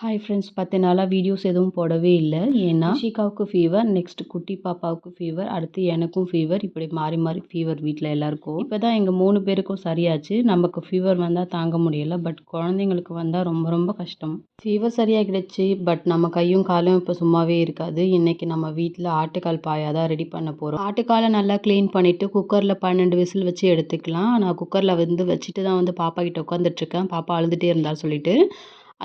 Hi friends 10 நாளா videos எதுவும் போடவே இல்ல. ஏன்னா, ரிஷிகாவுக்கு ஃபீவர், நெக்ஸ்ட் குட்டி பாப்பாவுக்கு ஃபீவர், அடுத்து எனக்கும் ஃபீவர். இப்படி மாறி மாறி ஃபீவர் வீட்ல எல்லாருக்கும். இப்பதான் எங்க 3 பேருக்கும் சரியாச்சு. நமக்கு ஃபீவர் வந்தா தாங்க முடியல. பட் குழந்தைங்களுக்கு வந்தா ரொம்ப ரொம்ப கஷ்டம். ஃபீவர் சரியாகிடுச்சு. பட் நம்ம கையும் காலும் இப்போ சும்மாவே இருக்காது. இன்னைக்கு நம்ம வீட்ல ஆட்டுக்கால் பாயா தான் ரெடி பண்ண போறோம். ஆட்டுக்காலை நல்லா க்ளீன் பண்ணிட்டு குக்கர்ல 12 விசில் வச்சு எடுத்துக்கலாம். நான் குக்கர்ல வச்சுட்டு தான் பாப்பா கிட்ட உட்காந்துட்டு இருக்கேன். பாப்பா அழுதுட்டே இருந்தா சொல்லிட்டு.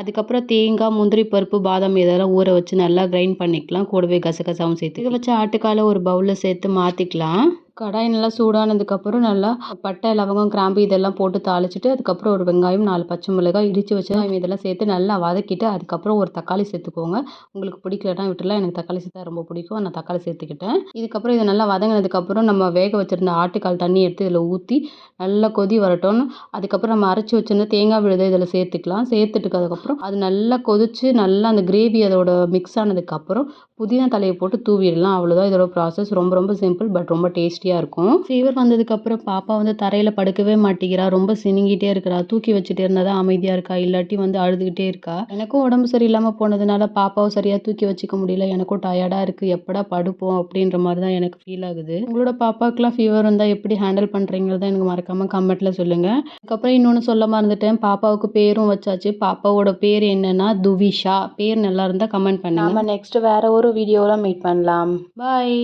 அதுக்கப்புறம் தேங்காய், முந்திரி பருப்பு, பாதாம் இதெல்லாம் ஊற வச்சு நல்லா கிரைண்ட் பண்ணிக்கலாம். கூடவே கசகசாவும் சேர்த்து. இதை வச்சு ஆட்டுக்காலை ஒரு பவுலில் சேர்த்து மாற்றிக்கலாம். கடாய் நல்லா சூடானதுக்கப்புறம் நல்லா பட்டை, லவங்கம், கிராம்பு இதெல்லாம் போட்டு தாளிச்சிட்டு, அதுக்கப்புறம் ஒரு வெங்காயம், 4 பச்சை மிளகாய் இடித்து வச்சு இதெல்லாம் சேர்த்து நல்லா வதக்கிட்டு, அதுக்கப்புறம் ஒரு தக்காளி சேர்த்துக்கோங்க. உங்களுக்கு பிடிக்கலன்னா விட்டுலாம். எனக்கு தக்காளி சேர்த்தா ரொம்ப பிடிக்கும். நான் தக்காளி சேர்த்துக்கிட்டேன். இதுக்கப்புறம் இதை நல்லா வதங்கினதுக்கப்புறம் நம்ம வேக வச்சுருந்த ஆட்டுக்கால் தண்ணி எடுத்து இதில் ஊற்றி நல்லா கொதி வரட்டும். அதுக்கப்புறம் நம்ம அரைச்சி வச்சிருந்த தேங்காய் விழுதை இதில் சேர்த்துக்கலாம். சேர்த்துட்டு அதுக்கப்புறம் அது நல்லா கொதிச்சு நல்லா அந்த கிரேவி அதோட மிக்ஸ் ஆனதுக்கப்புறம் புதினா தலையை போட்டு தூவிடலாம். அவ்வளோதான் இதோட ப்ராசஸ். ரொம்ப ரொம்ப சிம்பிள். பட் ரொம்ப டேஸ்டியாக இருக்கும். ஃபீவர் வந்ததுக்கப்புறம் பாப்பா தரையில் படுக்கவே மாட்டேங்கிறா. ரொம்ப சினிங்கிட்டே இருக்கிறா. தூக்கி வச்சுட்டே இருந்தால் தான் அமைதியாக இருக்கா. இல்லாட்டி அழுதுகிட்டே இருக்கா. எனக்கும் உடம்பு சரியில்லாமல் போனதுனால பாப்பாவும் சரியாக தூக்கி வச்சுக்க முடியல. எனக்கும் டயர்டாக இருக்குது. எப்படா படுப்போம் அப்படின்ற மாதிரி தான் எனக்கு ஃபீல் ஆகுது. உங்களோட பாப்பாவுக்குலாம் ஃபீவர் வந்தால் எப்படி ஹேண்டில் பண்ணுறீங்கிறத எனக்கு மறக்காமல் கமெண்ட்டில் சொல்லுங்கள். அதுக்கப்புறம் இன்னொன்று சொல்ல மறந்துட்டேன். பாப்பாவுக்கு பேரும் வச்சாச்சு. பாப்பாவோட பேர் என்னன்னா துவிஷா. பேர் நல்லா இருந்தால் கமெண்ட் பண்ணுங்க. நம்ம நெக்ஸ்ட் வேற ஒரு வீடியோவில் மீட் பண்ணலாம். பாய்.